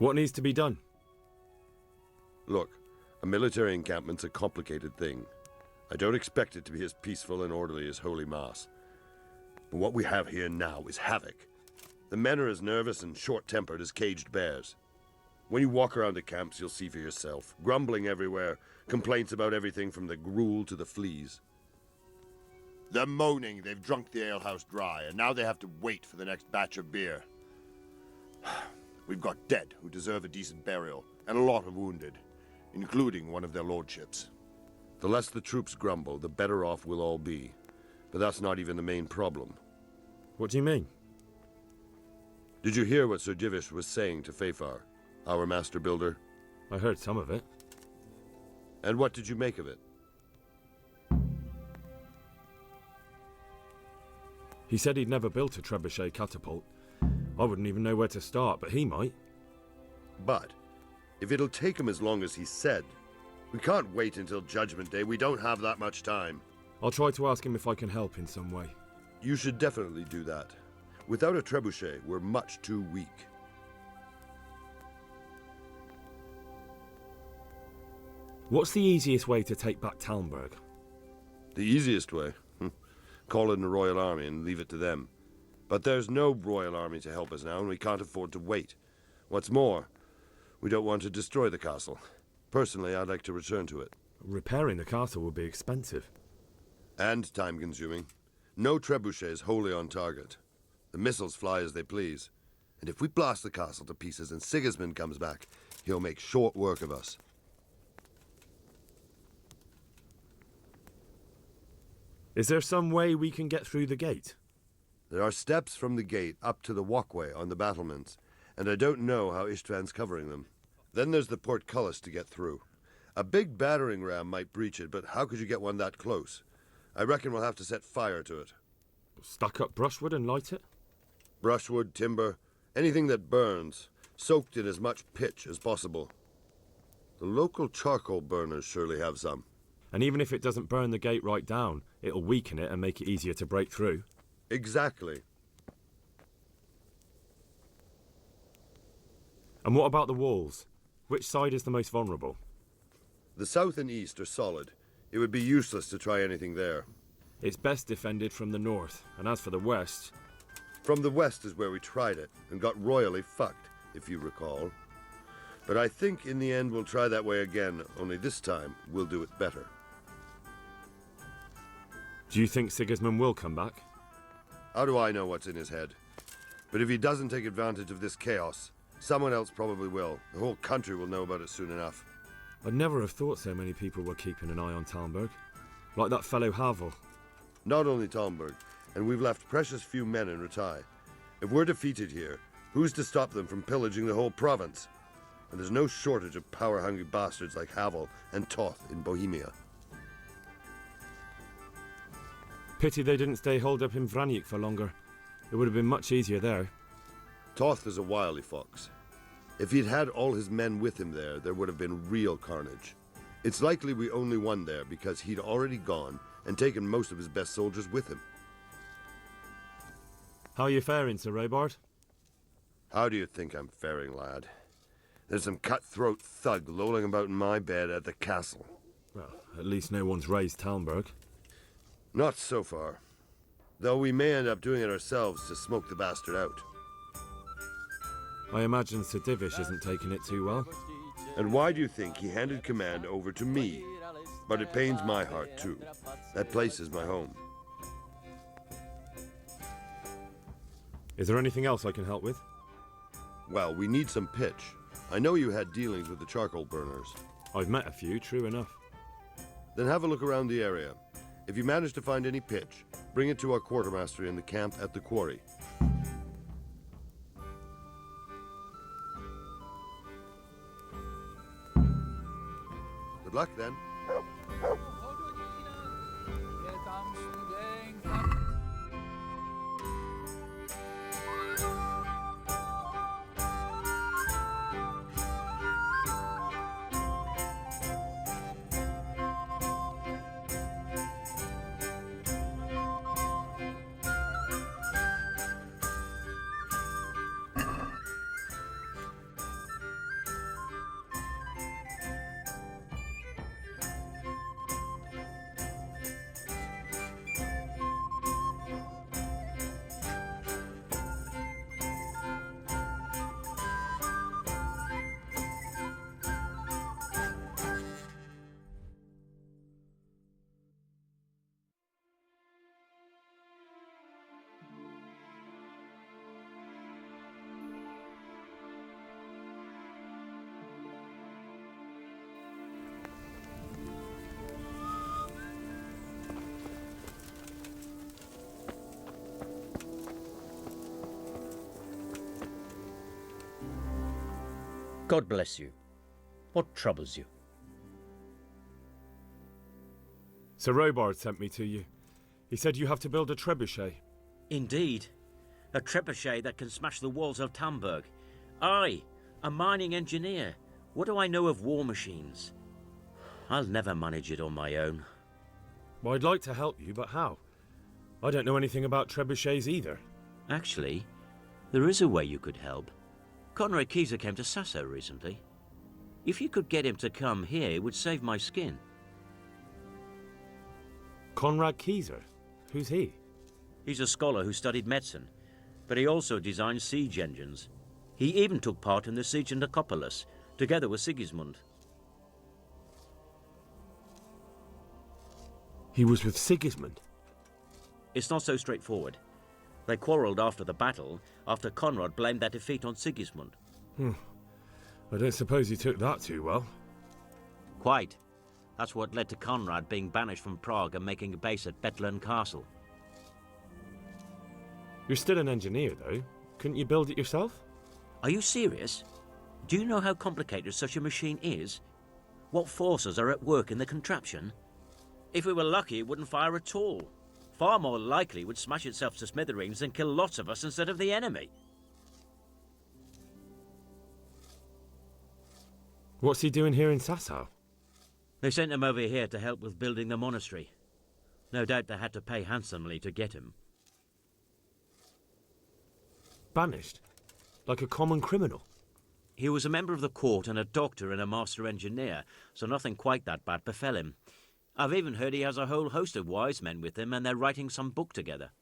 What needs to be done? Look, a military encampment's a complicated thing. I don't expect it to be as peaceful and orderly as Holy Mass. But what we have here now is havoc. The men are as nervous and short-tempered as caged bears. When you walk around the camps, you'll see for yourself. Grumbling everywhere, complaints about everything from the gruel to the fleas. They're moaning they've drunk the alehouse dry, and now they have to wait for the next batch of beer. We've got dead who deserve a decent burial, and a lot of wounded, including one of their lordships. The less the troops grumble, the better off we'll all be. But that's not even the main problem. What do you mean? Did you hear what Sir Divish was saying to Fafar, our master builder? I heard some of it. And what did you make of it? He said he'd never built a trebuchet catapult. I wouldn't even know where to start, but he might. But, if it'll take him as long as he said, we can't wait until Judgment Day. We don't have that much time. I'll try to ask him if I can help in some way. You should definitely do that. Without a trebuchet, we're much too weak. What's the easiest way to take back Talmberg? The easiest way? Call in the Royal Army and leave it to them. But there's no Royal Army to help us now, and we can't afford to wait. What's more, we don't want to destroy the castle. Personally, I'd like to return to it. Repairing the castle would be expensive. And time-consuming. No trebuchet is wholly on target. The missiles fly as they please. And if we blast the castle to pieces and Sigismund comes back, he'll make short work of us. Is there some way we can get through the gate? There are steps from the gate up to the walkway on the battlements, and I don't know how Istvan's covering them. Then there's the portcullis to get through. A big battering ram might breach it, but how could you get one that close? I reckon we'll have to set fire to it. Stack up brushwood and light it? Brushwood, timber, anything that burns, soaked in as much pitch as possible. The local charcoal burners surely have some. And even if it doesn't burn the gate right down, it'll weaken it and make it easier to break through. Exactly. And what about the walls? Which side is the most vulnerable? The south and east are solid. It would be useless to try anything there. It's best defended from the north, and as for the west... From the west is where we tried it, and got royally fucked, if you recall. But I think in the end we'll try that way again, only this time we'll do it better. Do you think Sigismund will come back? How do I know what's in his head? But if he doesn't take advantage of this chaos, someone else probably will. The whole country will know about it soon enough. I'd never have thought so many people were keeping an eye on Talmberg. Like that fellow Havel. Not only Talmberg, and we've left precious few men in Ratai. If we're defeated here, who's to stop them from pillaging the whole province? And there's no shortage of power-hungry bastards like Havel and Toth in Bohemia. Pity they didn't stay holed up in Vranic for longer. It would have been much easier there. Toth is a wily fox. If he'd had all his men with him there would have been real carnage. It's likely we only won there because he'd already gone and taken most of his best soldiers with him. How are you faring, Sir Robard? How do you think I'm faring, lad? There's some cutthroat thug lolling about in my bed at the castle. Well, at least no one's raised Talmberg. Not so far. Though we may end up doing it ourselves to smoke the bastard out. I imagine Sir Divish isn't taking it too well. And why do you think he handed command over to me? But it pains my heart too. That place is my home. Is there anything else I can help with? Well, we need some pitch. I know you had dealings with the charcoal burners. I've met a few, true enough. Then have a look around the area. If you manage to find any pitch, bring it to our quartermaster in the camp at the quarry. Good luck then. God bless you. What troubles you? Sir Robard sent me to you. He said you have to build a trebuchet. Indeed. A trebuchet that can smash the walls of Tamburg. I, a mining engineer. What do I know of war machines? I'll never manage it on my own. Well, I'd like to help you, but how? I don't know anything about trebuchets either. Actually, there is a way you could help. Conrad Keyser came to Sasso recently. If you could get him to come here, it would save my skin. Conrad Keyser? Who's he? He's a scholar who studied medicine, but he also designed siege engines. He even took part in the siege of Nicopolis, together with Sigismund. He was with Sigismund? It's not so straightforward. They quarrelled after the battle, after Conrad blamed their defeat on Sigismund. I don't suppose he took that too well. Quite. That's what led to Conrad being banished from Prague and making a base at Bethlen Castle. You're still an engineer, though. Couldn't you build it yourself? Are you serious? Do you know how complicated such a machine is? What forces are at work in the contraption? If we were lucky, it wouldn't fire at all. Far more likely it would smash itself to smithereens and kill lots of us instead of the enemy. What's he doing here in Sasau? They sent him over here to help with building the monastery. No doubt they had to pay handsomely to get him. Banished? Like a common criminal? He was a member of the court and a doctor and a master engineer, so nothing quite that bad befell him. I've even heard he has a whole host of wise men with him and they're writing some book together.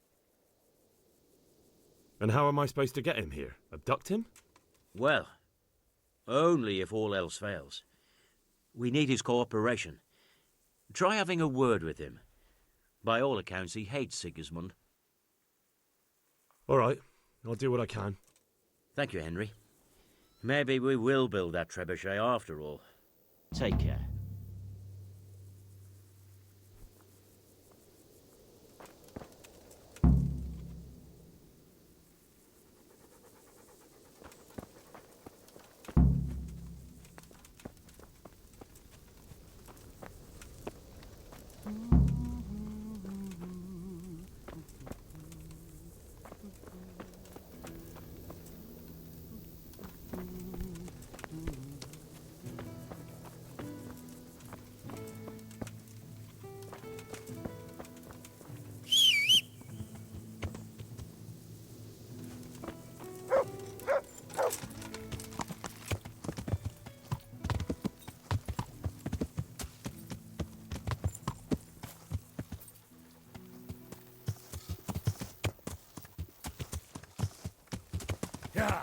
And how am I supposed to get him here? Abduct him? Well, only if all else fails. We need his cooperation. Try having a word with him. By all accounts, he hates Sigismund. All right, I'll do what I can. Thank you, Henry. Maybe we will build that trebuchet after all. Take care. Yeah.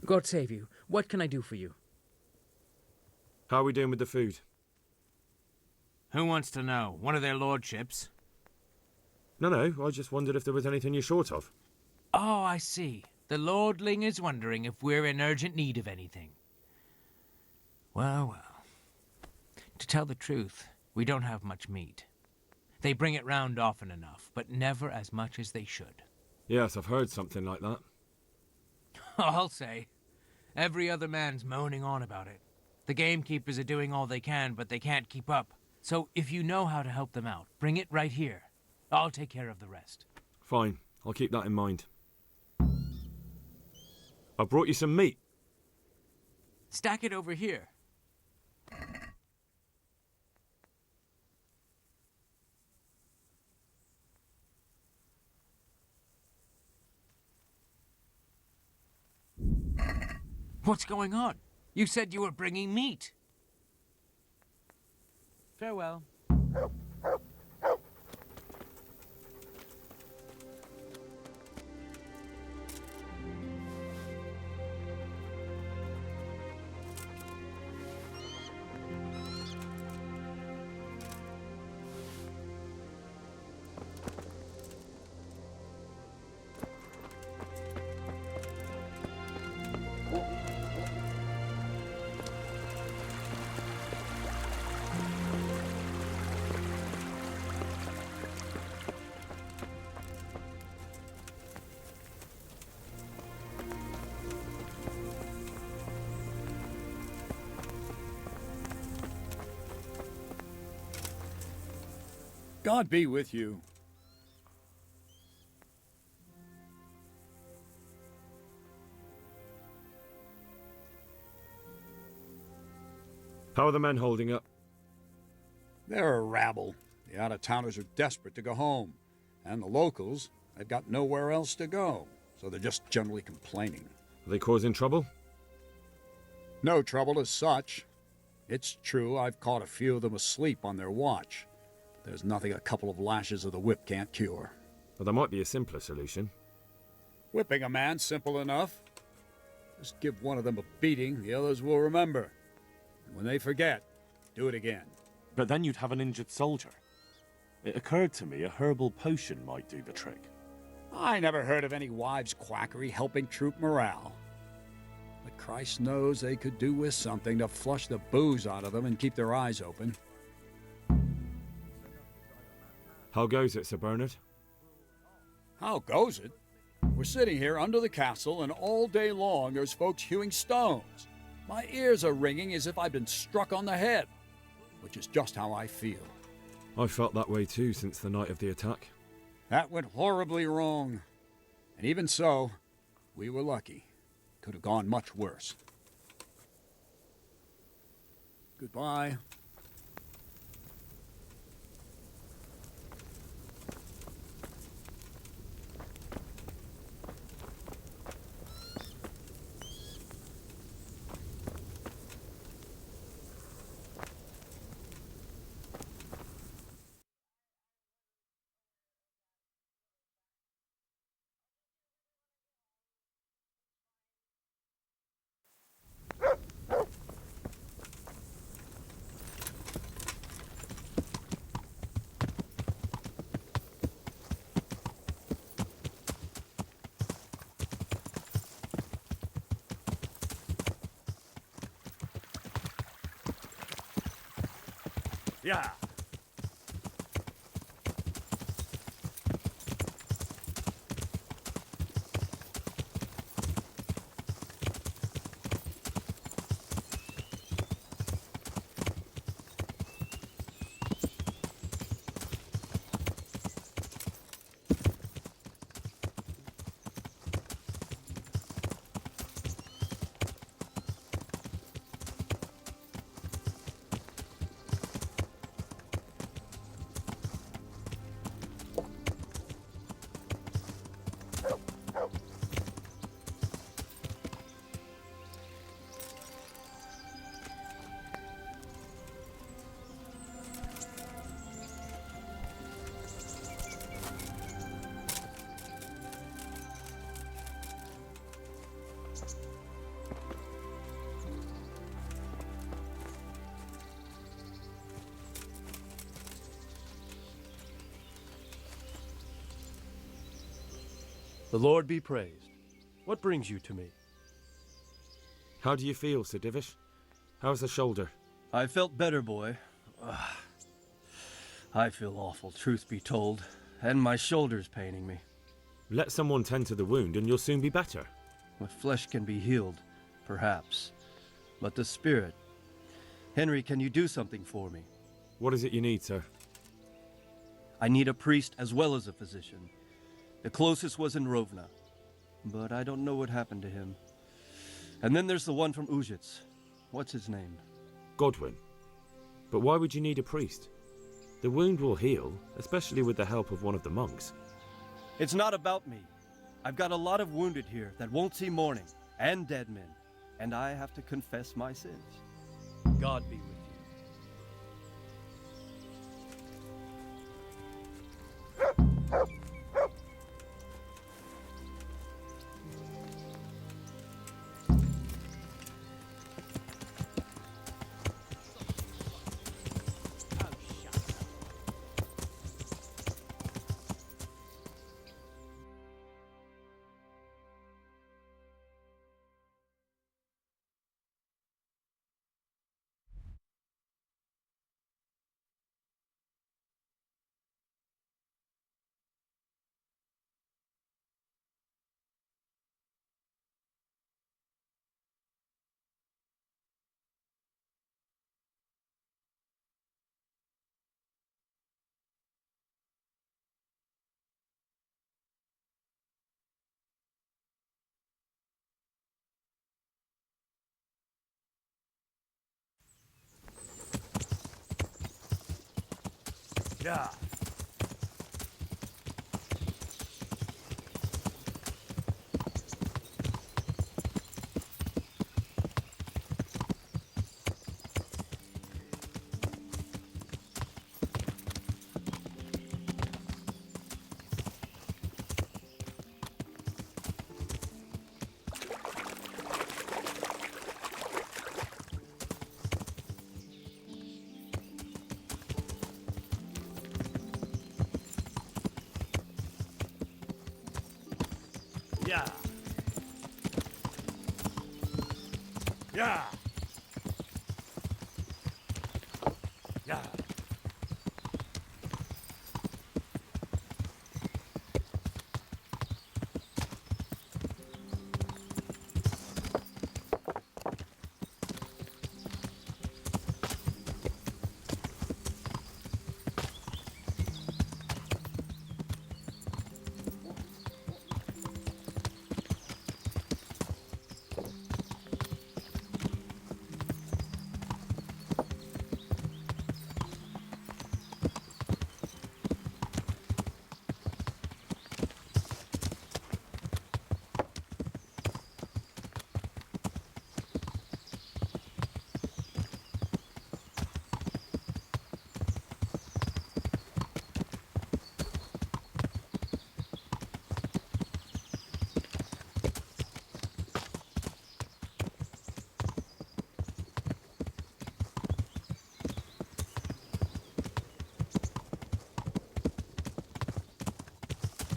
God save you. What can I do for you? How are we doing with the food? Who wants to know? One of their lordships? No, I just wondered if there was anything you're short of. Oh, I see. The lordling is wondering if we're in urgent need of anything. Well. To tell the truth, we don't have much meat. They bring it round often enough, but never as much as they should. Yes, I've heard something like that. I'll say. Every other man's moaning on about it. The gamekeepers are doing all they can, but they can't keep up. So if you know how to help them out, bring it right here. I'll take care of the rest. Fine, I'll keep that in mind. I brought you some meat. Stack it over here. What's going on? You said you were bringing meat. Farewell. God be with you. How are the men holding up? They're a rabble. The out-of-towners are desperate to go home. And the locals, they've got nowhere else to go. So they're just generally complaining. Are they causing trouble? No trouble as such. It's true I've caught a few of them asleep on their watch. There's nothing a couple of lashes of the whip can't cure. Well, there might be a simpler solution. Whipping a man, simple enough. Just give one of them a beating, the others will remember. And when they forget, do it again. But then you'd have an injured soldier. It occurred to me a herbal potion might do the trick. I never heard of any wives' quackery helping troop morale. But Christ knows they could do with something to flush the booze out of them and keep their eyes open. How goes it, Sir Bernard? How goes it? We're sitting here under the castle, and all day long there's folks hewing stones. My ears are ringing as if I'd been struck on the head, which is just how I feel. I felt that way too since the night of the attack. That went horribly wrong. And even so, we were lucky. Could have gone much worse. Goodbye. Yeah. The Lord be praised. What brings you to me? How do you feel, Sir Divish? How's the shoulder? I felt better, boy. I feel awful, truth be told, and my shoulder's paining me. Let someone tend to the wound and you'll soon be better. My flesh can be healed, perhaps, but the spirit... Henry, can you do something for me? What is it you need, sir? I need a priest as well as a physician. The closest was in Rovna, but I don't know what happened to him. And then there's the one from Ujits. What's his name? Godwin. But why would you need a priest? The wound will heal, especially with the help of one of the monks. It's not about me. I've got a lot of wounded here that won't see morning, and dead men. and I have to confess my sins. God be with you. Yeah. Yeah. Yeah. Yeah.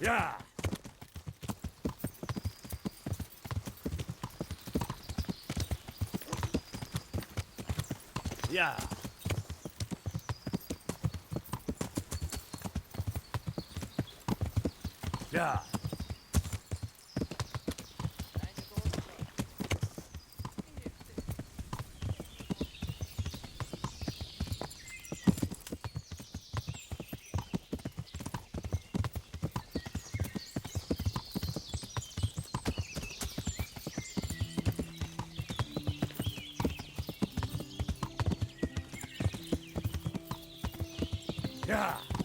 Yeah. Yeah. Yeah. Yeah.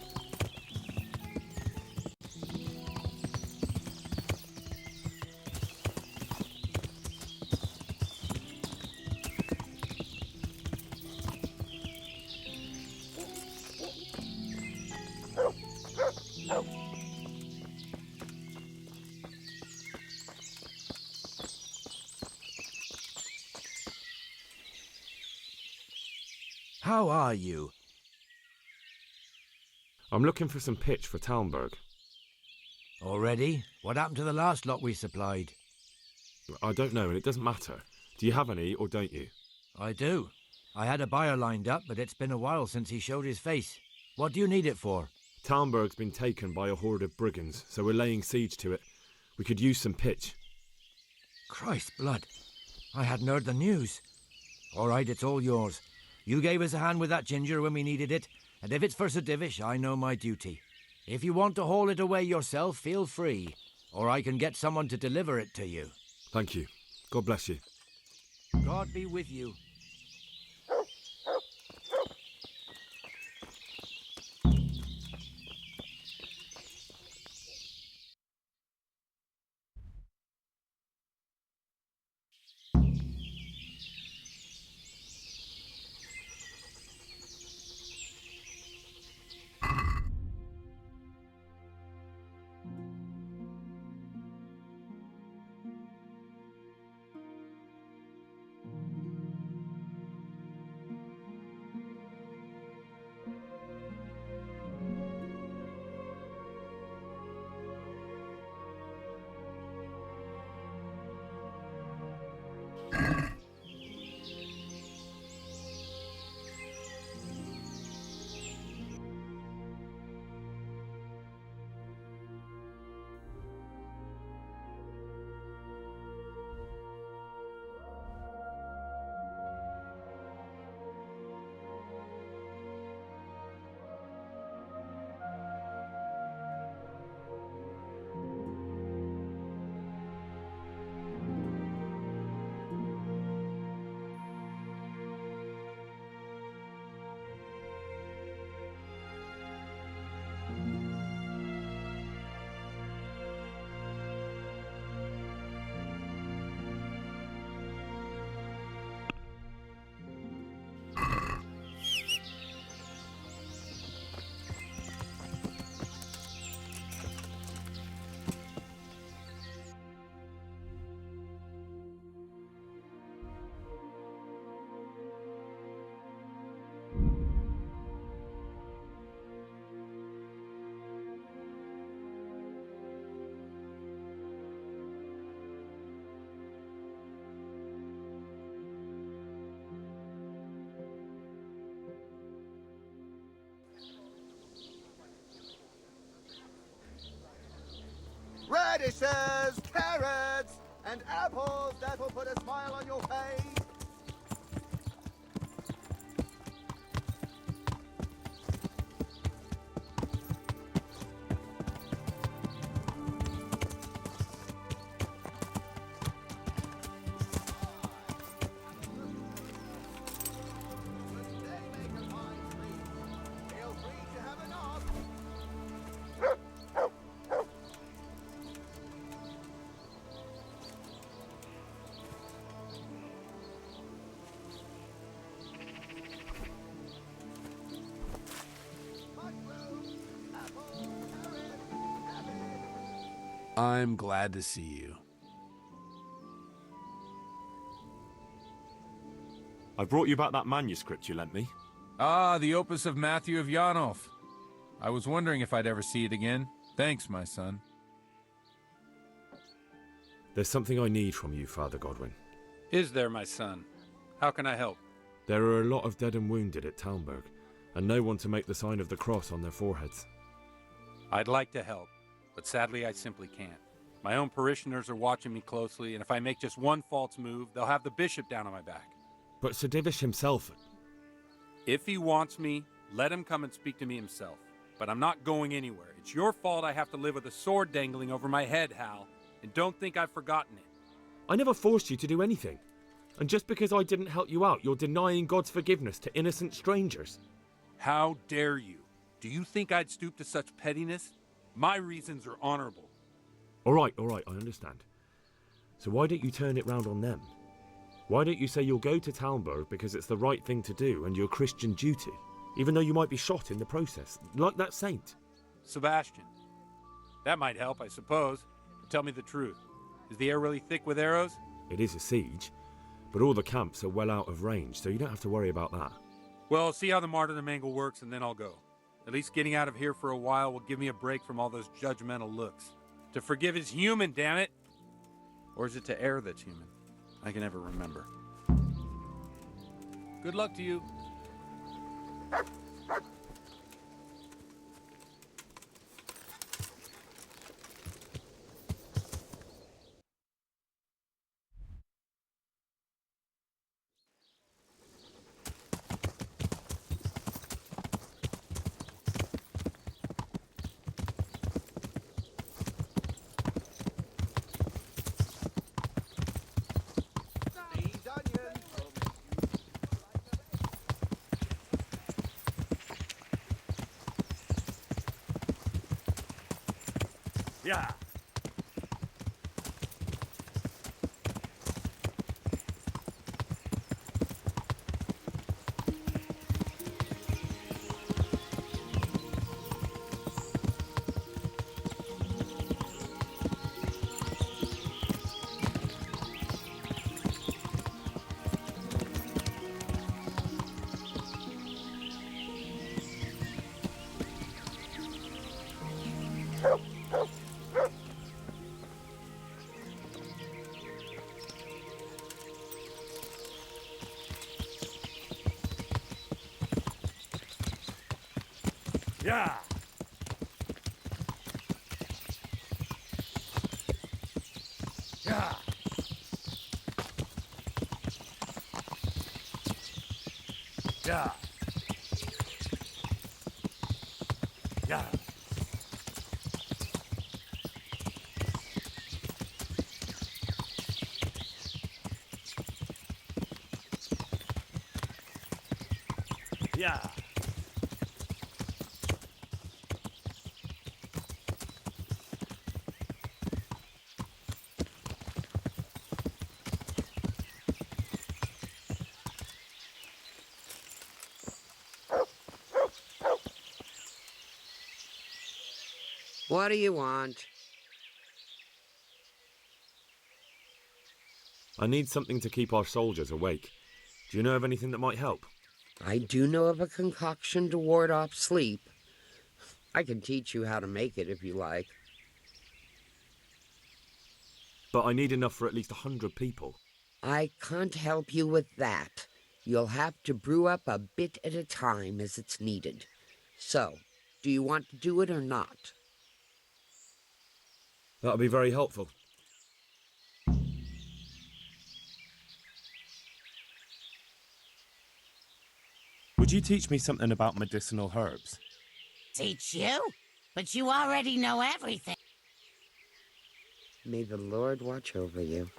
How are you? I'm looking for some pitch for Talmberg. Already? What happened to the last lot we supplied? I don't know, and it doesn't matter. Do you have any, or don't you? I do. I had a buyer lined up, but it's been a while since he showed his face. What do you need it for? Talmberg's been taken by a horde of brigands, so we're laying siege to it. We could use some pitch. Christ's blood. I hadn't heard the news. All right, it's all yours. You gave us a hand with that ginger when we needed it, and if it's for Sir Divish, I know my duty. If you want to haul it away yourself, feel free, or I can get someone to deliver it to you. Thank you. God bless you. God be with you. radishes, carrots, and apples that will put a smile on your face. I'm glad to see you. I brought you back that manuscript you lent me. Ah, the Opus of Matthew of Yanov. I was wondering if I'd ever see it again. Thanks, my son. There's something I need from you, Father Godwin. Is there, my son? How can I help? There are a lot of dead and wounded at Talmberg, and no one to make the sign of the cross on their foreheads. I'd like to help, but sadly I simply can't. My own parishioners are watching me closely, and if I make just one false move, they'll have the bishop down on my back. But Sir Divish himself... If he wants me, let him come and speak to me himself. But I'm not going anywhere. It's your fault I have to live with a sword dangling over my head, Hal. And don't think I've forgotten it. I never forced you to do anything. And just because I didn't help you out, you're denying God's forgiveness to innocent strangers. How dare you? Do you think I'd stoop to such pettiness? My reasons are honorable. All right, I understand. So why don't you turn it round on them? Why don't you say you'll go to Talmberg because it's the right thing to do and your Christian duty, even though you might be shot in the process, like that saint? Sebastian. That might help, I suppose. But tell me the truth. Is the air really thick with arrows? It is a siege, but all the camps are well out of range, so you don't have to worry about that. Well, see how the martyrdom angle works and then I'll go. At least getting out of here for a while will give me a break from all those judgmental looks. To forgive is human, damn it! Or is it to err that's human? I can never remember. Good luck to you. Yeah. Yeah. Yeah. Yeah. Yeah. Yeah. What do you want? I need something to keep our soldiers awake. Do you know of anything that might help? I do know of a concoction to ward off sleep. I can teach you how to make it if you like. But I need enough for at least 100 people. I can't help you with that. You'll have to brew up a bit at a time as it's needed. So, do you want to do it or not? That'll be very helpful. Would you teach me something about medicinal herbs? Teach you? But you already know everything. May the Lord watch over you.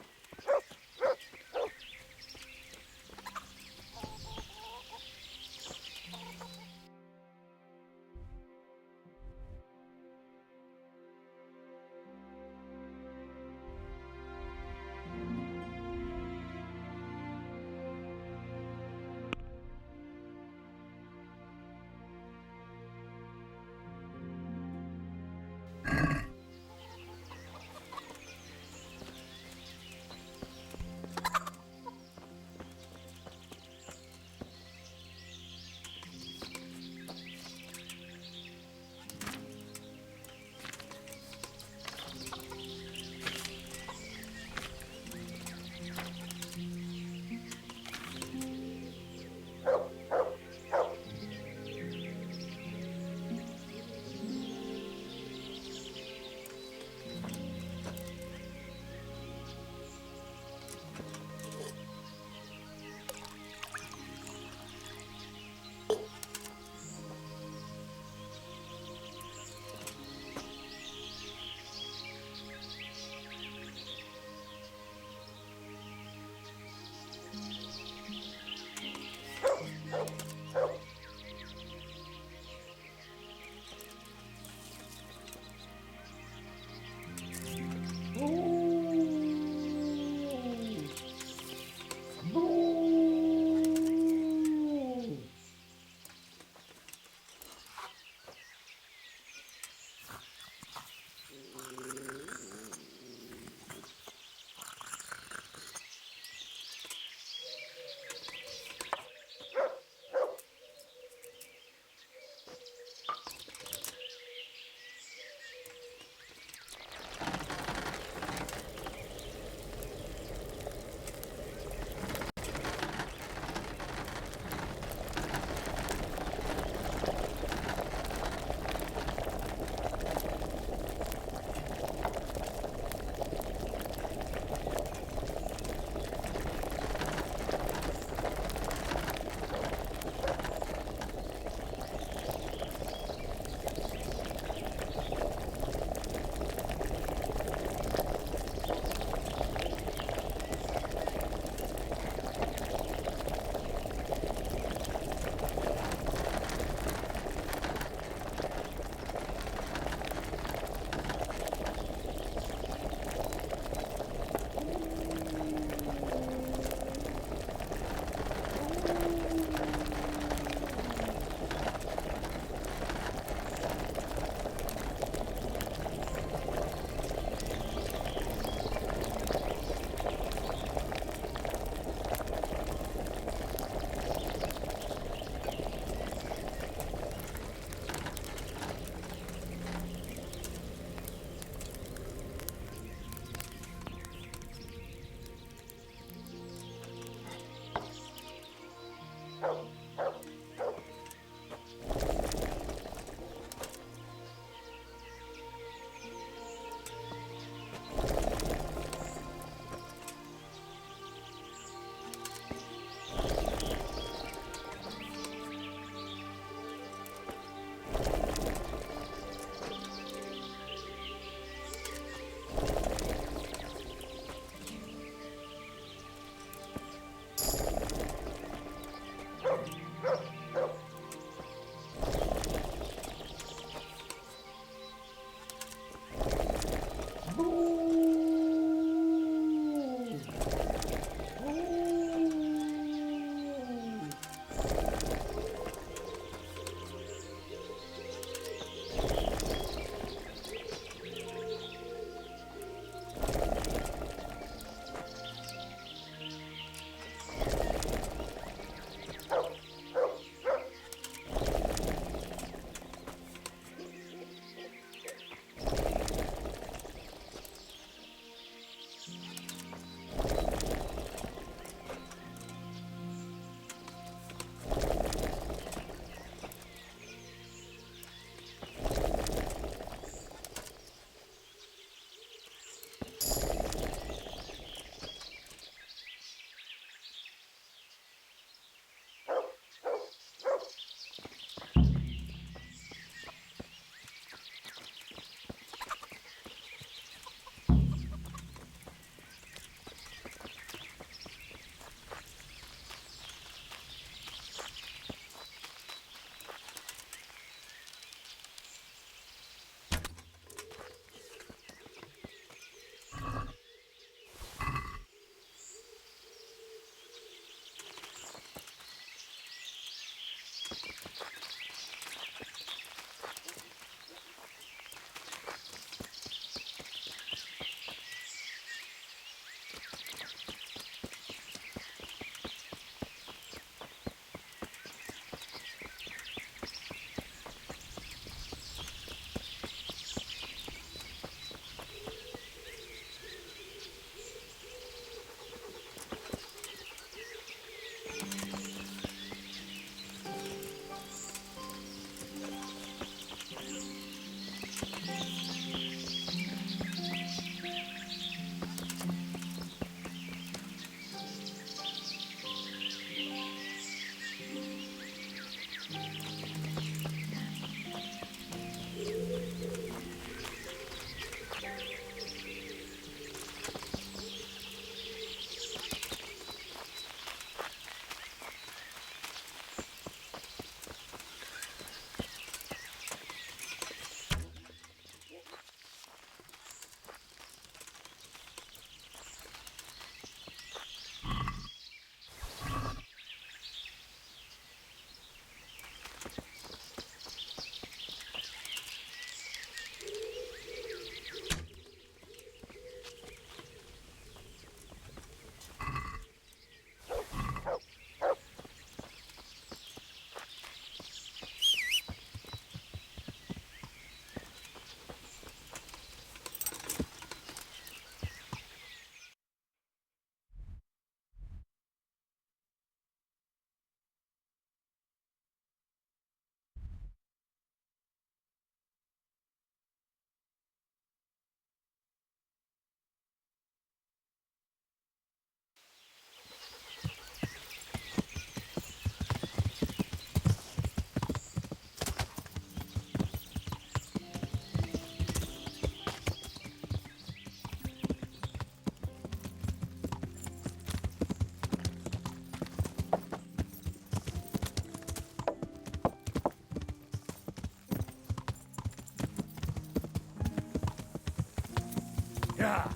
Yeah.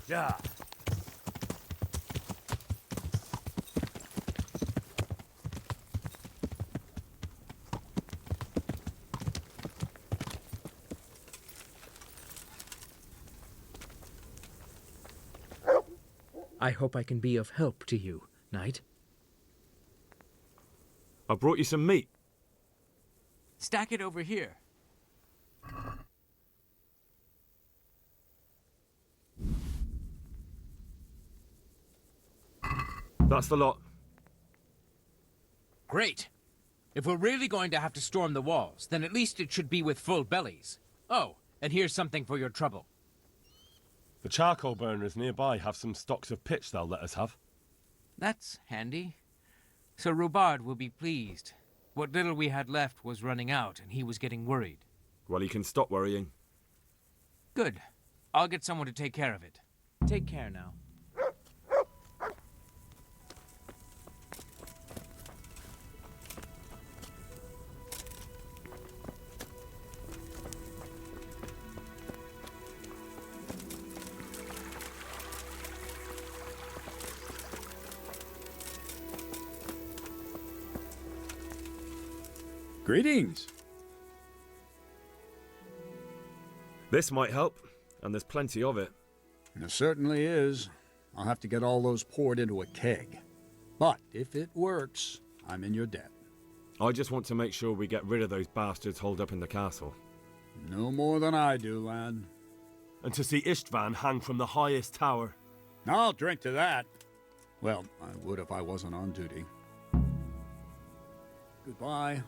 Yeah. I hope I can be of help to you, Knight. I brought you some meat. Stack it over here. That's the lot. Great. If we're really going to have to storm the walls, then at least it should be with full bellies. Oh, and here's something for your trouble. The charcoal burners nearby have some stocks of pitch they'll let us have. That's handy. Sir Robard will be pleased. What little we had left was running out, and he was getting worried. Well, he can stop worrying. Good. I'll get someone to take care of it. Take care now. Greetings. This might help, and there's plenty of it. There certainly is. I'll have to get all those poured into a keg. But if it works, I'm in your debt. I just want to make sure we get rid of those bastards holed up in the castle. No more than I do, lad. And to see Istvan hang from the highest tower. I'll drink to that. Well, I would if I wasn't on duty. Goodbye.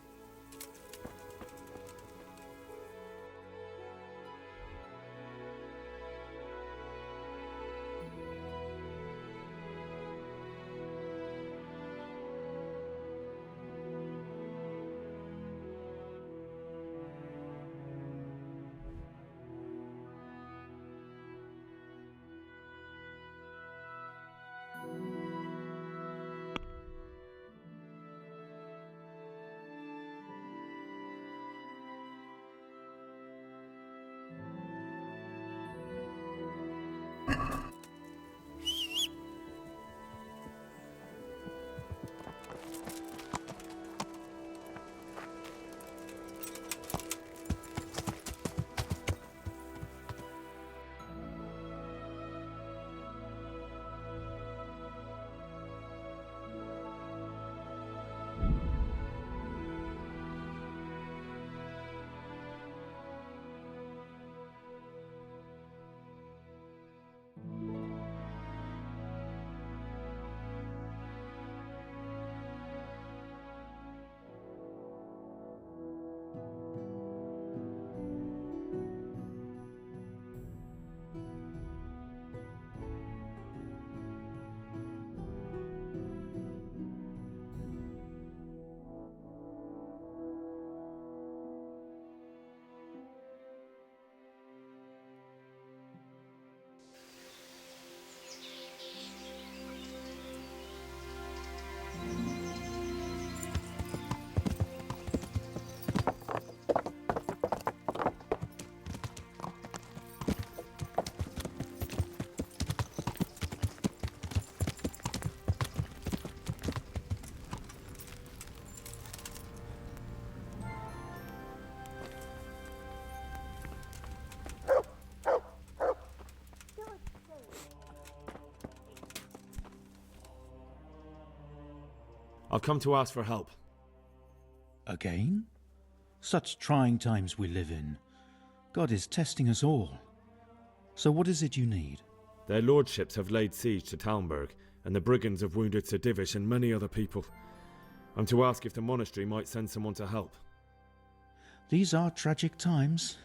I've come to ask for help. Again? Such trying times we live in. God is testing us all. So what is it you need? Their lordships have laid siege to Talmberg, and the brigands have wounded Sir Divish and many other people. I'm to ask if the monastery might send someone to help. These are tragic times.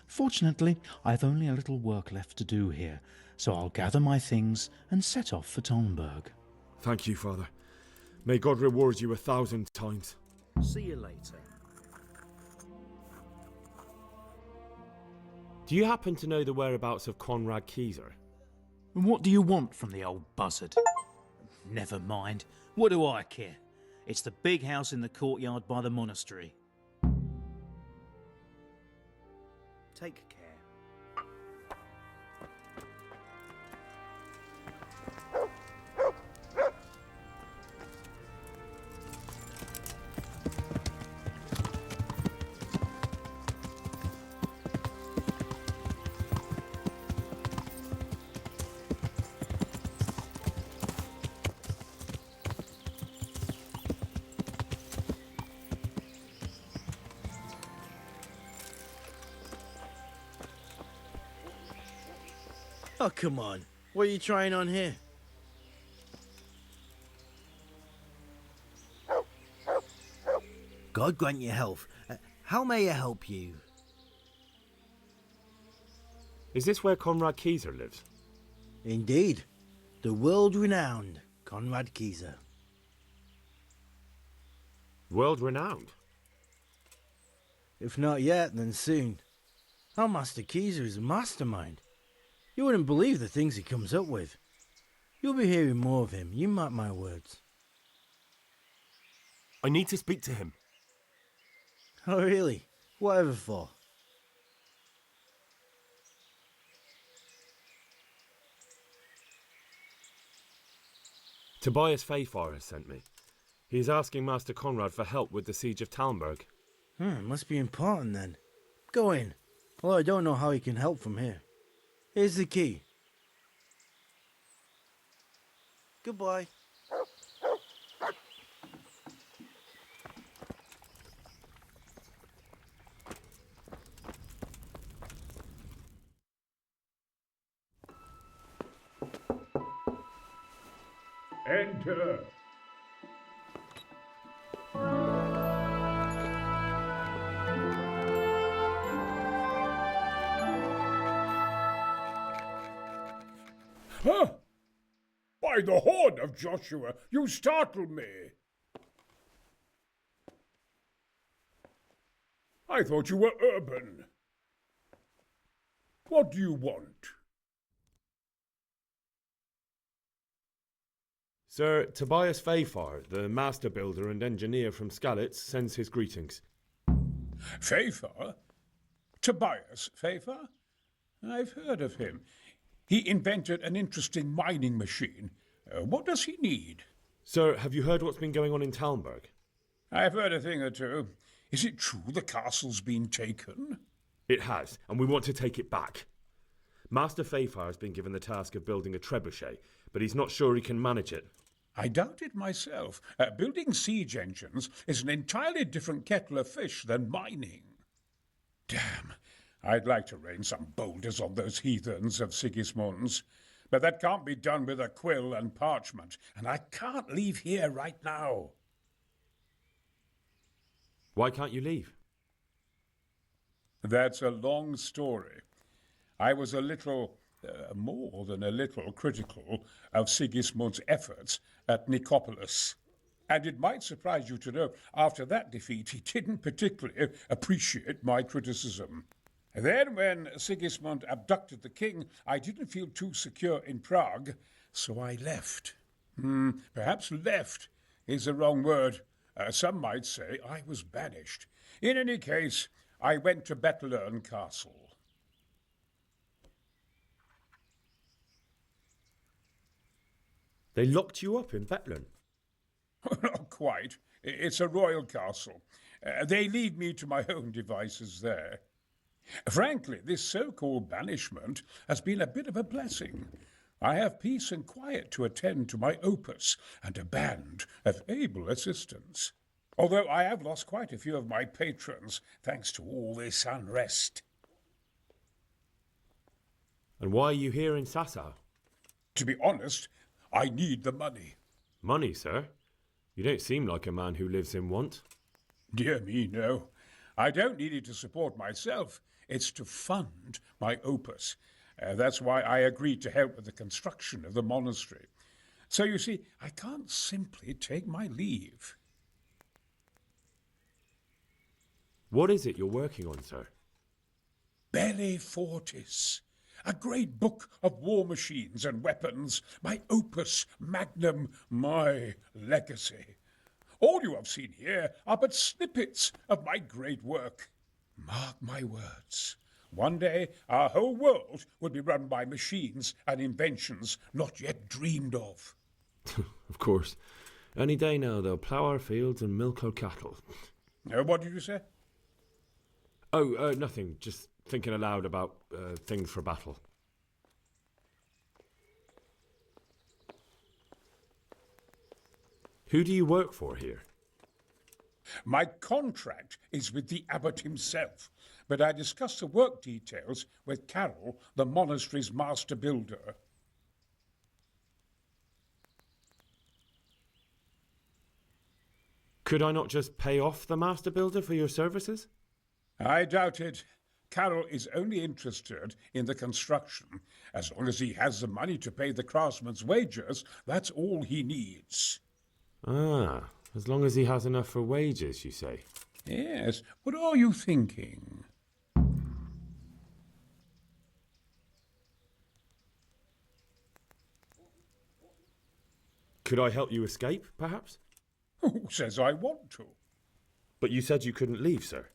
Fortunately, I've only a little work left to do here, so I'll gather my things and set off for Talmberg. Thank you, Father. May God reward you 1,000 times. See you later. Do you happen to know the whereabouts of Conrad Keyser? What do you want from the old buzzard? Never mind. What do I care? It's the big house in the courtyard by the monastery. Take care. Oh, come on. What are you trying on here? God grant you health. How may I help you? Is this where Conrad Keyser lives? Indeed. The world-renowned Conrad Keyser. World-renowned? If not yet, then soon. Our Master Keyser is a mastermind. You wouldn't believe the things he comes up with. You'll be hearing more of him, you mark my words. I need to speak to him. Oh, really? Whatever for? Tobias Fayfar has sent me. He is asking Master Conrad for help with the siege of Talmberg. It must be important then. Go in. Well, I don't know how he can help from here. Here's the key. Goodbye. Enter. Huh? By the horn of Joshua, you startled me. I thought you were urban. What do you want? Sir Tobias Fayfar, the master builder and engineer from Skalitz, sends his greetings. Fayfar? Tobias Fayfar? I've heard of him. He invented an interesting mining machine. What does he need? Sir, have you heard what's been going on in Talmberg? I've heard a thing or two. Is it true the castle's been taken? It has, and we want to take it back. Master Fayfar has been given the task of building a trebuchet, but he's not sure he can manage it. I doubt it myself. Building siege engines is an entirely different kettle of fish than mining. Damn. I'd like to rain some boulders on those heathens of Sigismund's, but that can't be done with a quill and parchment, and I can't leave here right now. Why can't you leave? That's a long story. I was a little, more than a little, critical of Sigismund's efforts at Nicopolis. And it might surprise you to know, after that defeat, he didn't particularly appreciate my criticism. Then, when Sigismund abducted the king, I didn't feel too secure in Prague, so I left. Perhaps left is the wrong word. Some might say I was banished. In any case, I went to Bethlern Castle. They locked you up in Bethlern? Not quite. It's a royal castle. They leave me to my own devices there. Frankly, this so-called banishment has been a bit of a blessing. I have peace and quiet to attend to my opus and a band of able assistants. Although I have lost quite a few of my patrons thanks to all this unrest. And why are you here in Sasau? To be honest, I need the money. Money, sir? You don't seem like a man who lives in want. Dear me, no. I don't need it to support myself. It's to fund my opus. That's why I agreed to help with the construction of the monastery. So you see, I can't simply take my leave. What is it you're working on, sir? Belli Fortis, a great book of war machines and weapons, my opus magnum, my legacy. All you have seen here are but snippets of my great work. Mark my words, one day our whole world will be run by machines and inventions not yet dreamed of. Of course. Any day now they'll plough our fields and milk our cattle. What did you say? Oh, nothing. Just thinking aloud about things for battle. Who do you work for here? My contract is with the abbot himself, but I discussed the work details with Carol, the monastery's master builder. Could I not just pay off the master builder for your services? I doubt it. Carol is only interested in the construction. As long as he has the money to pay the craftsman's wages, that's all he needs. Ah, as long as he has enough for wages, you say? Yes. What are you thinking? Could I help you escape, perhaps? Who says I want to? But you said you couldn't leave, sir.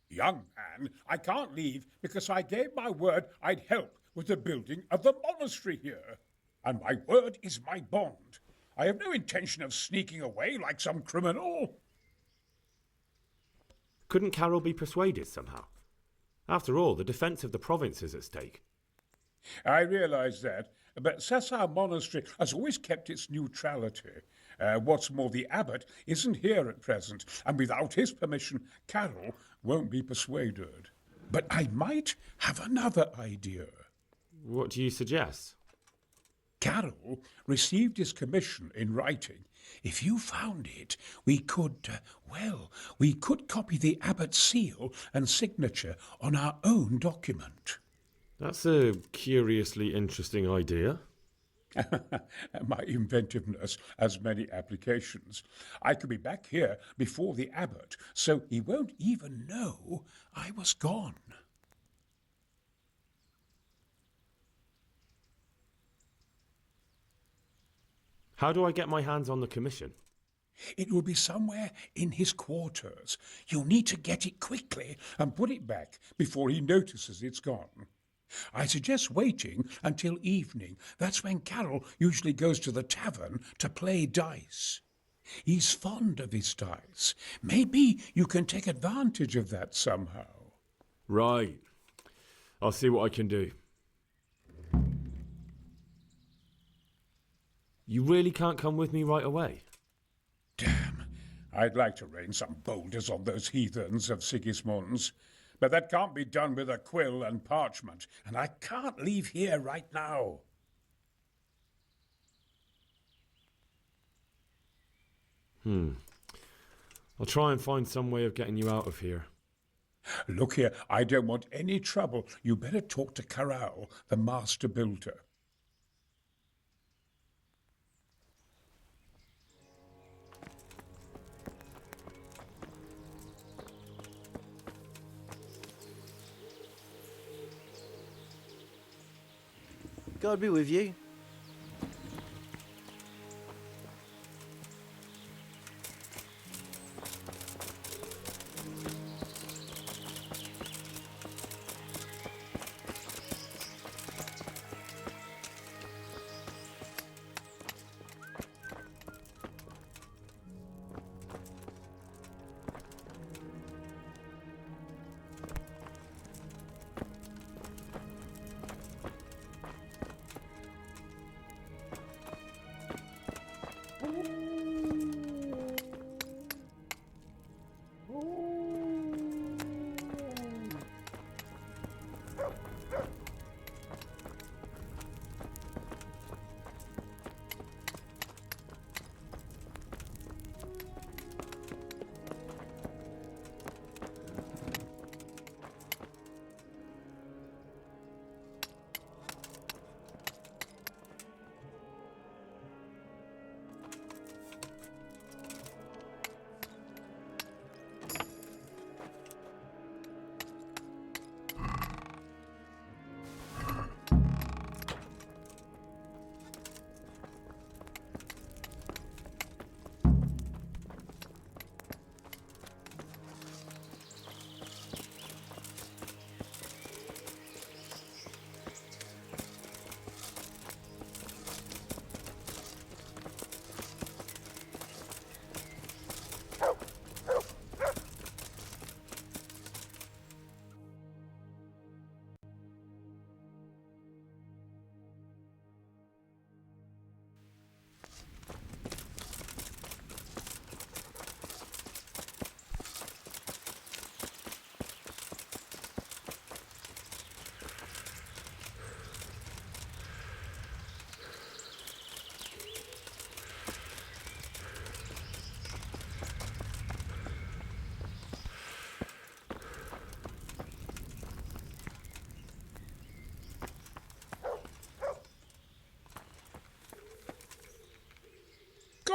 Young man, I can't leave because I gave my word I'd help with the building of the monastery here. And my word is my bond. I have no intention of sneaking away like some criminal. Couldn't Carol be persuaded somehow? After all, the defence of the province is at stake. I realise that, but Sasau Monastery has always kept its neutrality. What's more, the abbot isn't here at present, and without his permission, Carol won't be persuaded. But I might have another idea. What do you suggest? Carol received his commission in writing. If you found it, we could copy the abbot's seal and signature on our own document. That's a curiously interesting idea. My inventiveness has many applications. I could be back here before the abbot, so he won't even know I was gone. How do I get my hands on the commission? It will be somewhere in his quarters. You'll need to get it quickly and put it back before he notices it's gone. I suggest waiting until evening. That's when Carol usually goes to the tavern to play dice. He's fond of his dice. Maybe you can take advantage of that somehow. Right. I'll see what I can do. You really can't come with me right away? Damn. I'd like to rain some boulders on those heathens of Sigismund's. But that can't be done with a quill and parchment, and I can't leave here right now. I'll try and find some way of getting you out of here. Look here, I don't want any trouble. You better talk to Corral, the master builder. God be with you.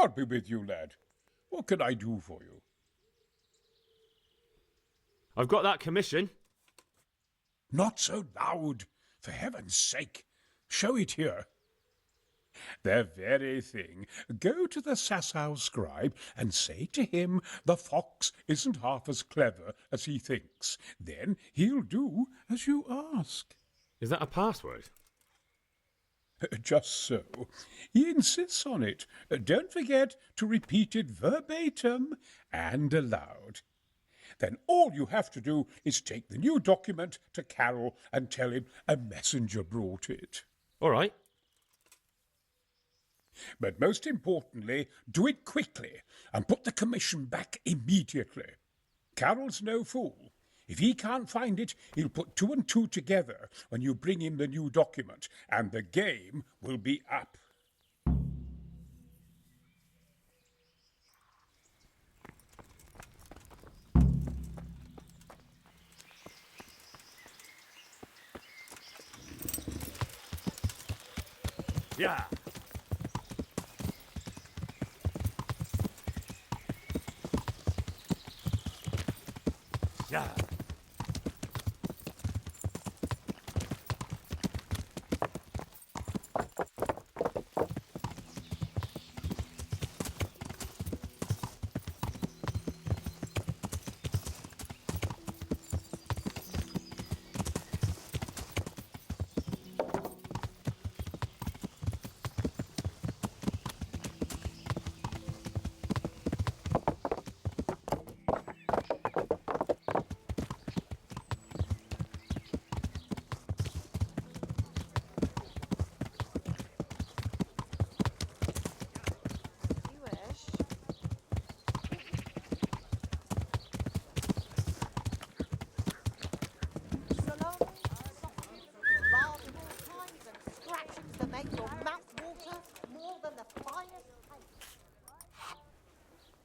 God be with you, lad. What can I do for you? I've got that commission. Not so loud, for heaven's sake. Show it here. The very thing. Go to the Sasau scribe and say to him the fox isn't half as clever as he thinks. Then he'll do as you ask. Is that a password? Just so. He insists on it. Don't forget to repeat it verbatim and aloud. Then all you have to do is take the new document to Carol and tell him a messenger brought it. All right. But most importantly, do it quickly and put the commission back immediately. Carol's no fool. If he can't find it, he'll put 2 and 2 together when you bring him the new document, and the game will be up. Yeah. Yeah.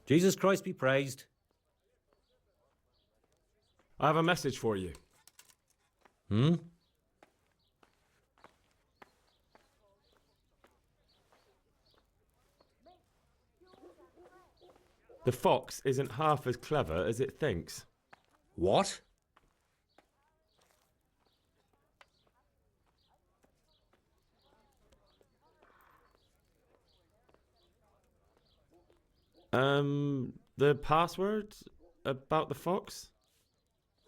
Jesus Christ be praised. I have a message for you. Hmm? The fox isn't half as clever as it thinks. What? The password about the fox?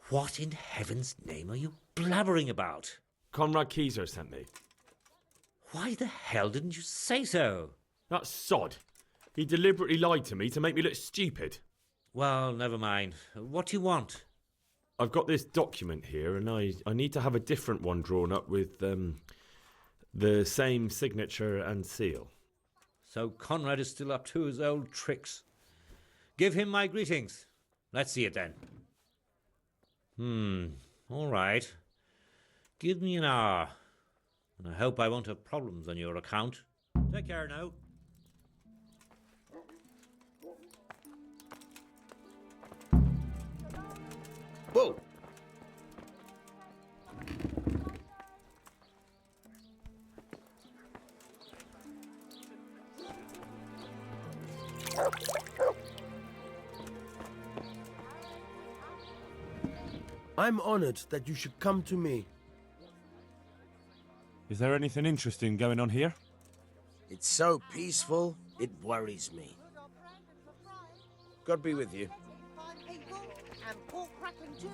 What in heaven's name are you blabbering about? Conrad Keyser sent me. Why the hell didn't you say so? That sod. He deliberately lied to me to make me look stupid. Well, never mind. What do you want? I've got this document here, and I need to have a different one drawn up with the same signature and seal. So Conrad is still up to his old tricks. Give him my greetings. Let's see it then. All right. Give me an hour. And I hope I won't have problems on your account. Take care now. Whoa! I'm honored that you should come to me. Is there anything interesting going on here? It's so peaceful, it worries me. God be with you. Fine people, and pork crackling too,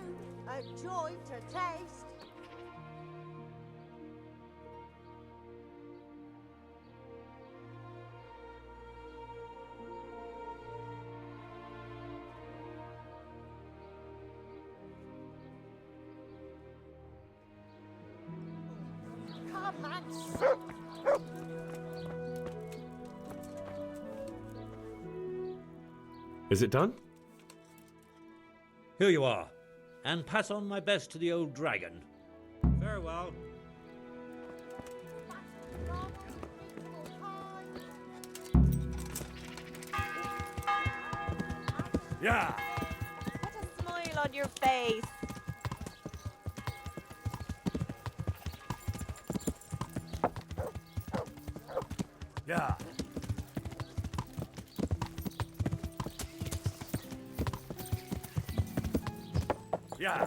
a joy to taste. Come and sit. Is it done? Here you are. And pass on my best to the old dragon. Farewell. Yeah. Put a smile on your face. Yeah. Yeah.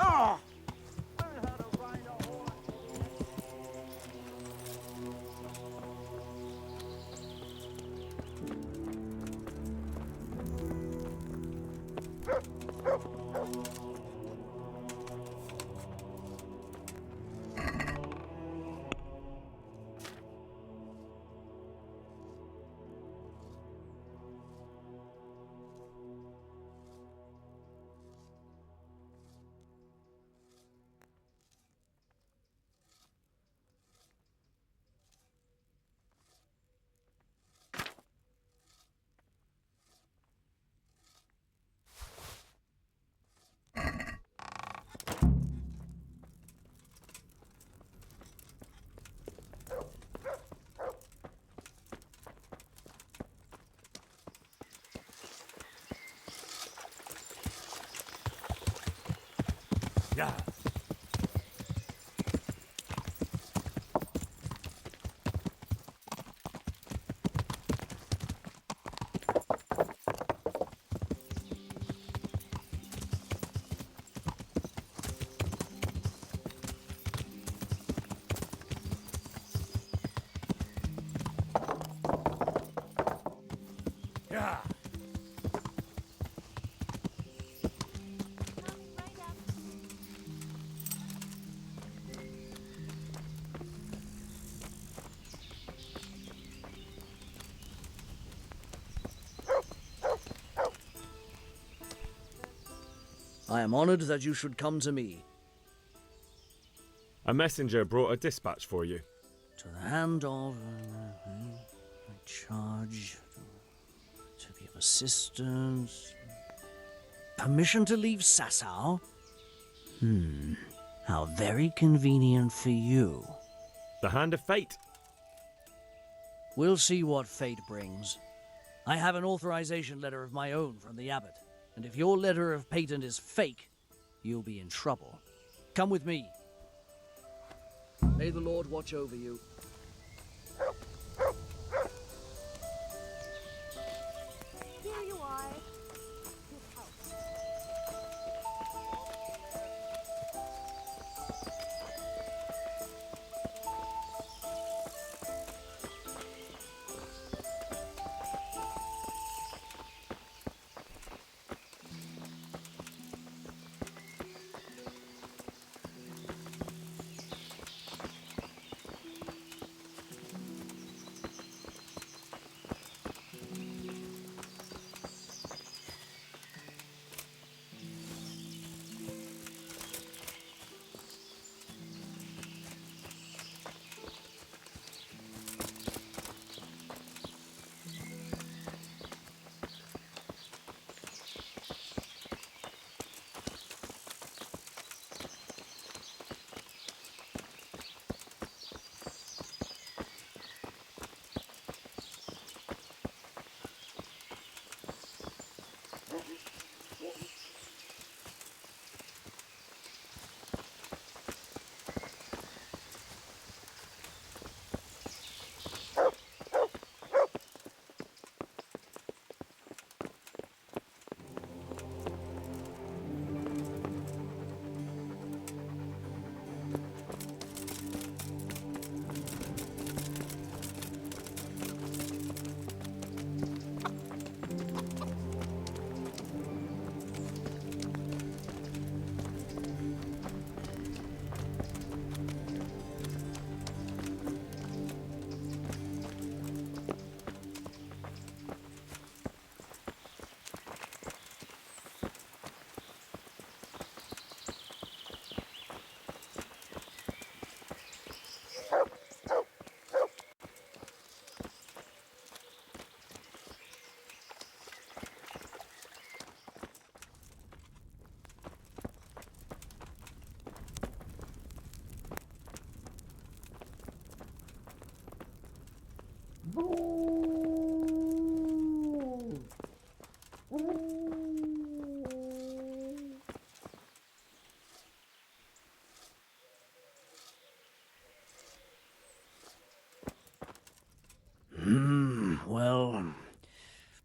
Ah! Yeah. Yeah. I am honored that you should come to me. A messenger brought a dispatch for you. To the hand of... I charge... to be of assistance... Permission to leave Sasau? How very convenient for you. The hand of fate. We'll see what fate brings. I have an authorization letter of my own from the abbot, and if your letter of patent is fake, you'll be in trouble. Come with me. May the Lord watch over you. Here you are. This helps.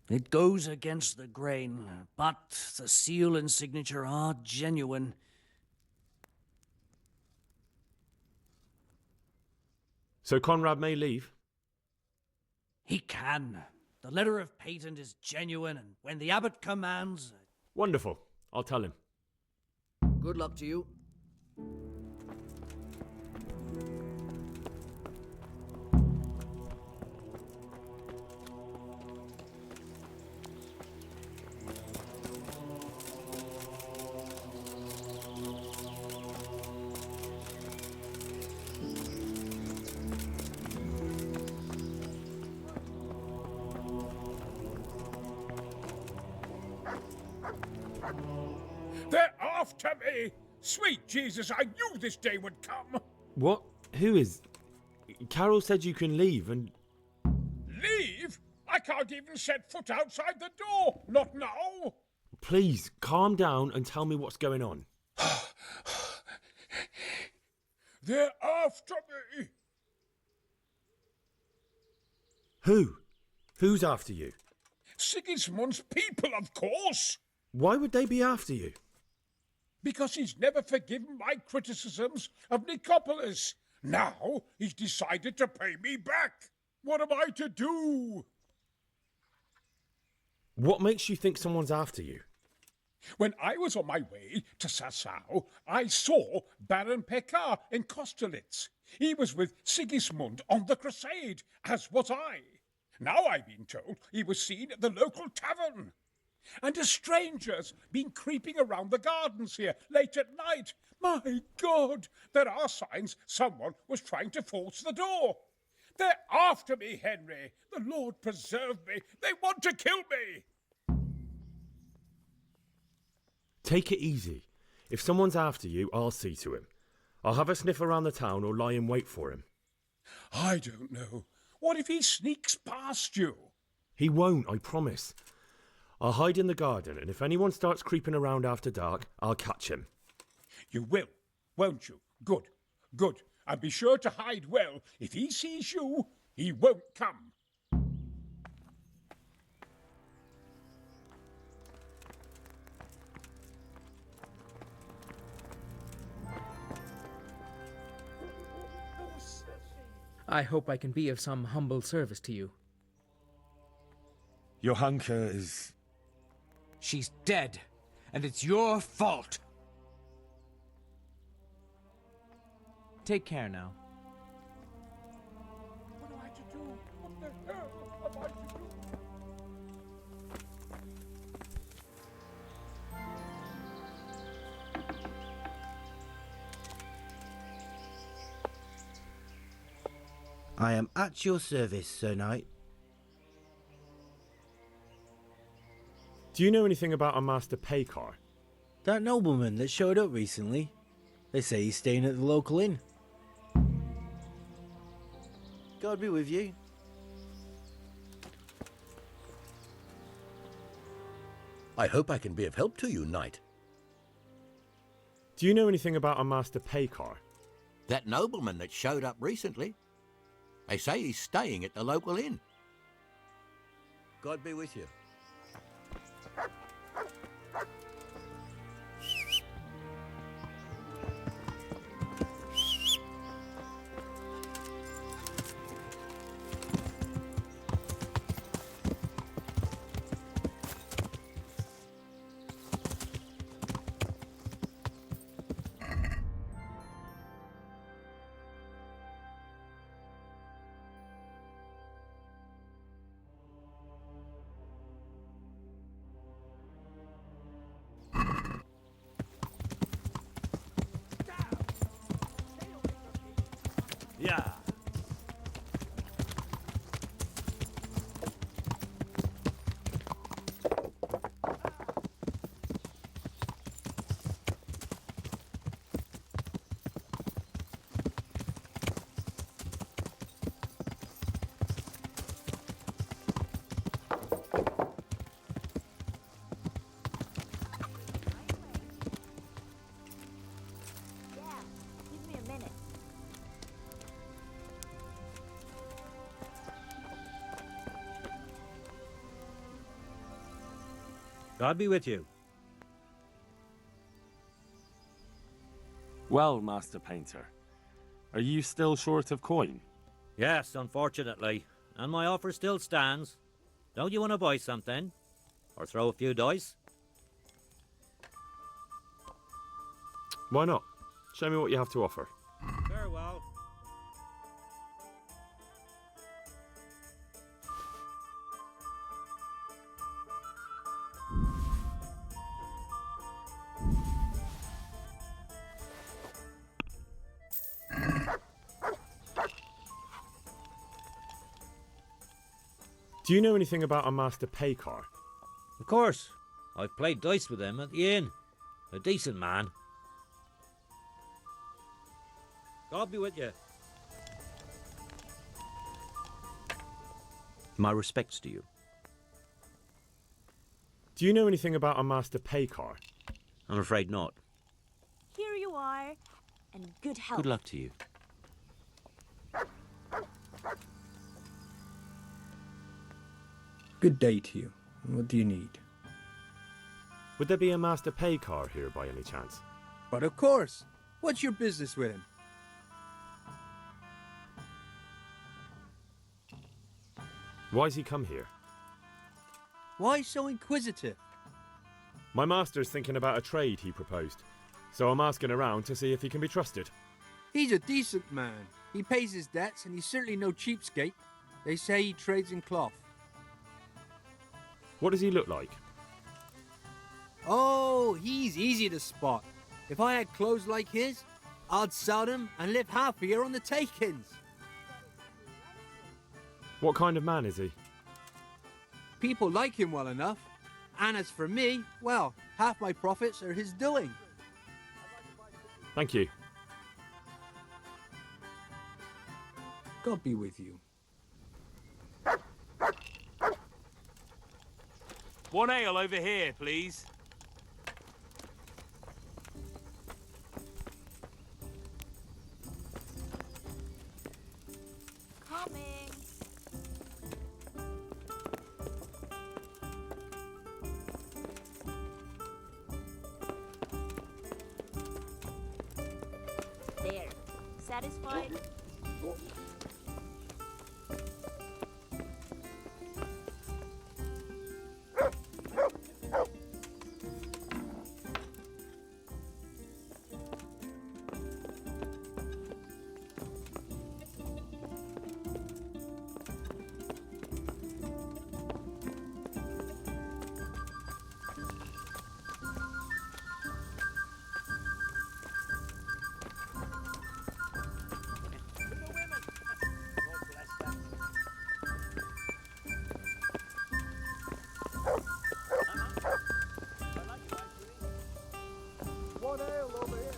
It goes against the grain, but the seal and signature are genuine. So Conrad may leave? He can. The letter of patent is genuine, and when the abbot commands... Wonderful. I'll tell him. Good luck to you. They're after me! Sweet Jesus, I knew this day would come! What? Who is... Carol said you can leave and... Leave? I can't even set foot outside the door! Not now! Please, calm down and tell me what's going on. They're after me! Who? Who's after you? Sigismund's people, of course! Why would they be after you? Because he's never forgiven my criticisms of Nicopolis. Now he's decided to pay me back. What am I to do? What makes you think someone's after you? When I was on my way to Sassau, I saw Baron Pekar in Kosterlitz. He was with Sigismund on the crusade, as was I. Now I've been told he was seen at the local tavern. And a stranger's been creeping around the gardens here late at night. My God, there are signs someone was trying to force the door. They're after me, Henry. The Lord preserve me. They want to kill me. Take it easy. If someone's after you, I'll see to him. I'll have a sniff around the town or lie in wait for him. I don't know. What if he sneaks past you? He won't, I promise. I'll hide in the garden, and if anyone starts creeping around after dark, I'll catch him. You will, won't you? Good, good. And be sure to hide well. If he sees you, he won't come. I hope I can be of some humble service to you. Johanka is... She's dead, and it's your fault. Take care now. What am I to do? What the hell am I to do? I am at your service, Sir Knight. Do you know anything about a Master Pekar? That nobleman that showed up recently. They say he's staying at the local inn. God be with you. I hope I can be of help to you, Knight. Do you know anything about a Master Pekar? That nobleman that showed up recently. They say he's staying at the local inn. God be with you. God be with you. Well, Master Painter, are you still short of coin? Yes, unfortunately. And my offer still stands. Don't you want to buy something? Or throw a few dice? Why not? Show me what you have to offer. Very well. Do you know anything about a Master Paykar? Of course. I've played dice with him at the inn. A decent man. God be with you. My respects to you. Do you know anything about a Master Paykar? I'm afraid not. Here you are, and good health. Good luck to you. Good day to you. What do you need? Would there be a Master Paykar here by any chance? But of course. What's your business with him? Why's he come here? Why so inquisitive? My master's thinking about a trade he proposed, so I'm asking around to see if he can be trusted. He's a decent man. He pays his debts, and he's certainly no cheapskate. They say he trades in cloth. What does he look like? Oh, he's easy to spot. If I had clothes like his, I'd sell them and live half a year on the takings. What kind of man is he? People like him well enough. And as for me, well, half my profits are his doing. Thank you. God be with you. One ale over here, please. Coming. There. Satisfied? One ale over here.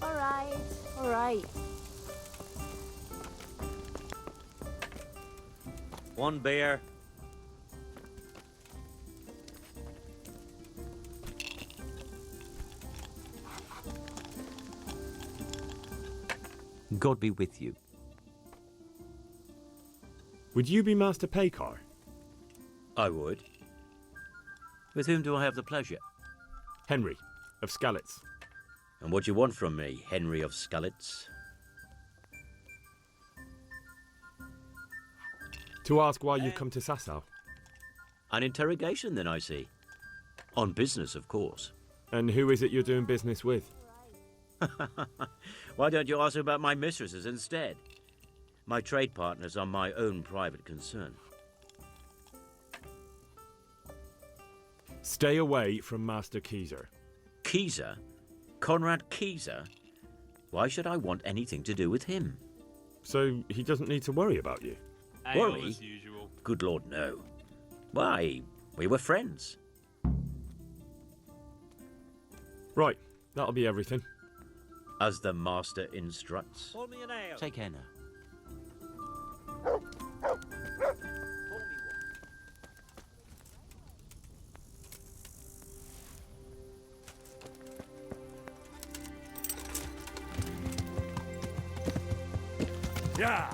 All right, all right. One beer. God be with you. Would you be Master Paykar? I would. With whom do I have the pleasure? Henry, of Skalitz. And what do you want from me, Henry of Skalitz? To ask why you've come to Sasau. An interrogation, then, I see. On business, of course. And who is it you're doing business with? Why don't you ask about my mistresses instead? My trade partners are my own private concern. Stay away from Master Keyser. Keyser? Conrad Keyser? Why should I want anything to do with him? So he doesn't need to worry about you? Worry? As usual. Good Lord, no. Why, we were friends. Right, that'll be everything. As the master instructs. Pour me an ale. Take care now. Yeah.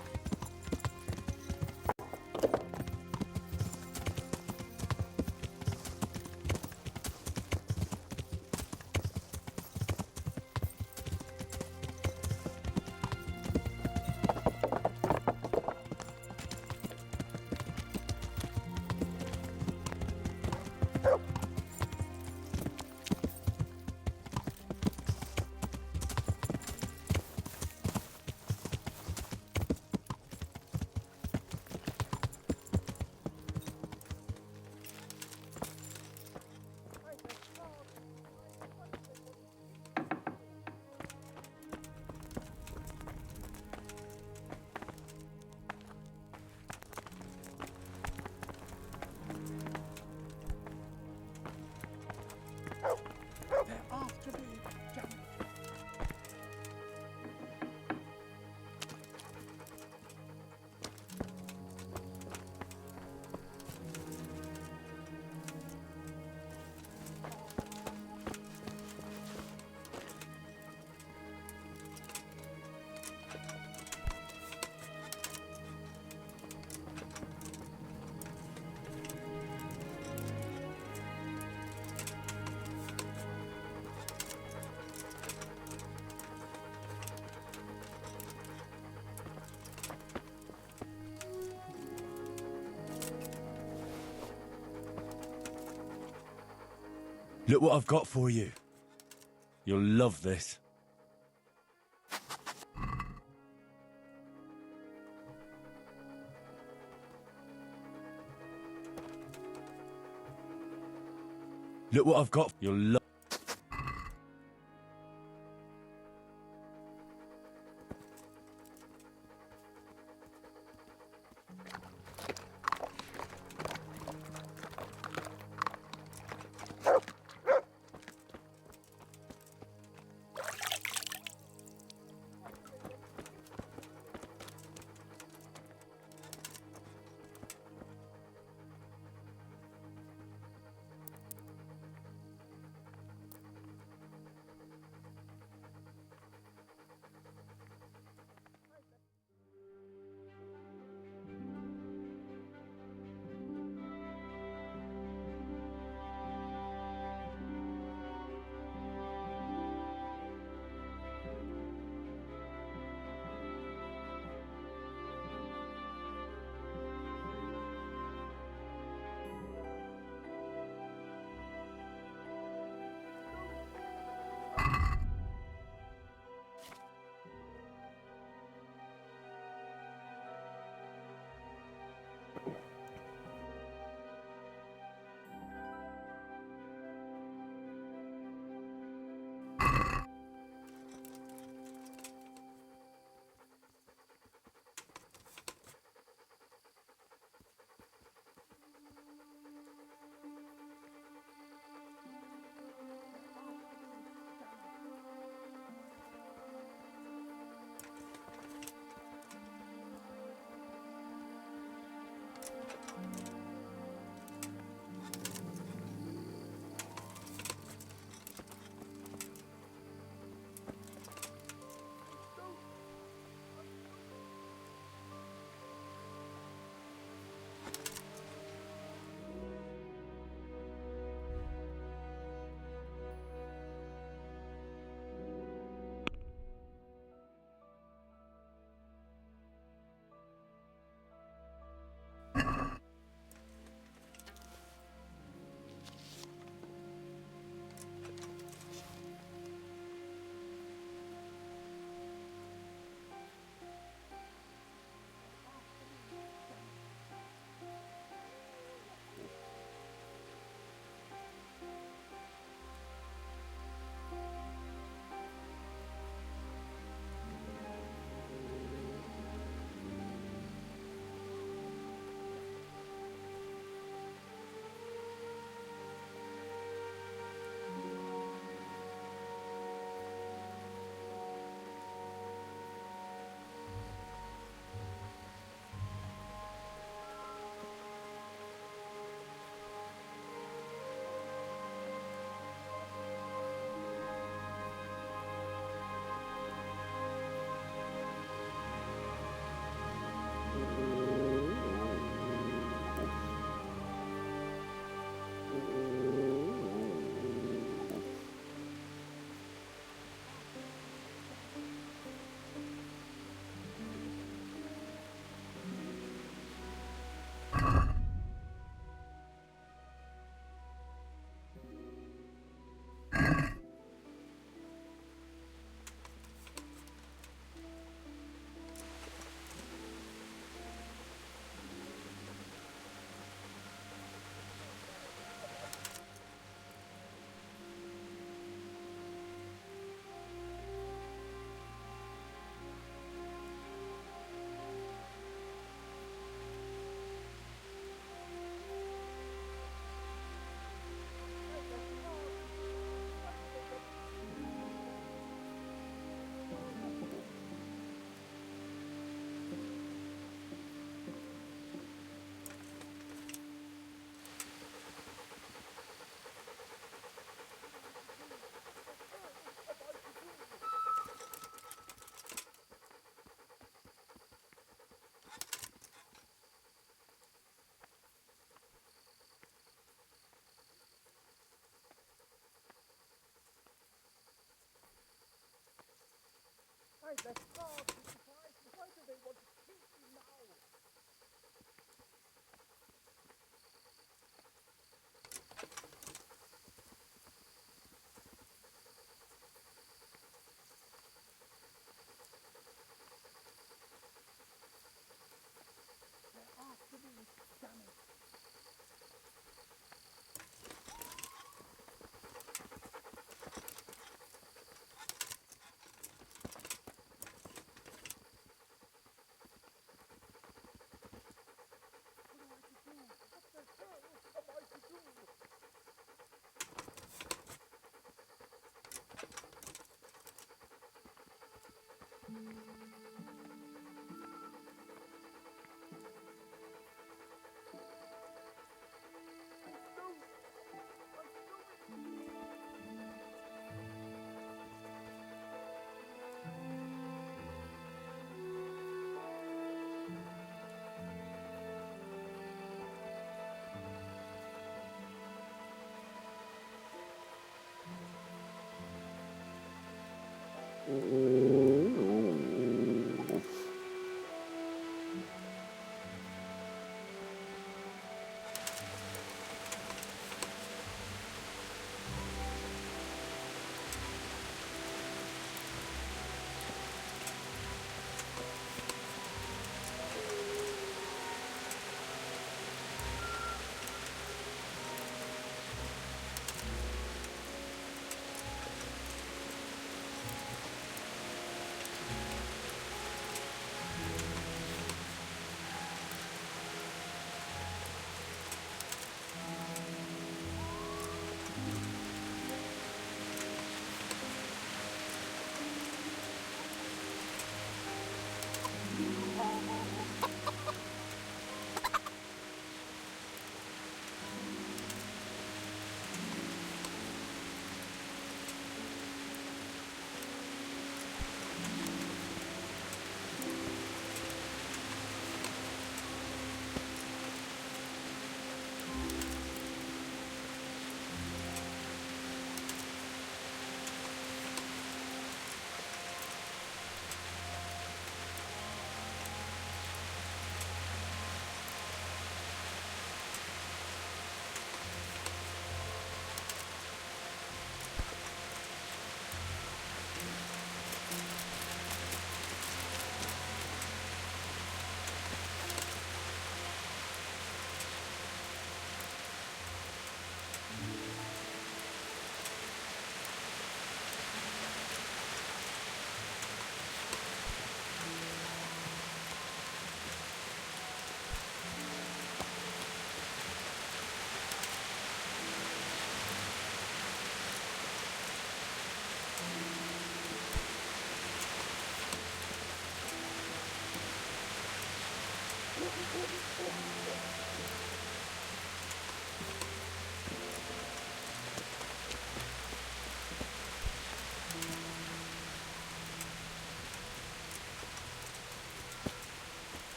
Look what I've got for you. You'll love this. Look what I've got. You'll love.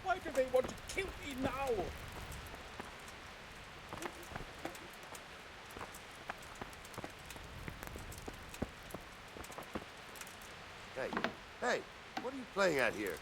Why do they want to kill me now? Hey, what are you playing at here?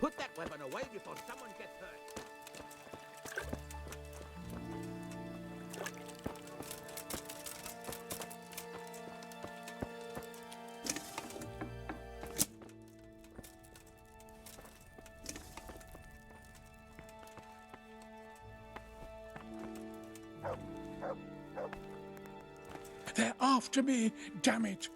Put that weapon away before someone gets hurt. They're after me, damn it!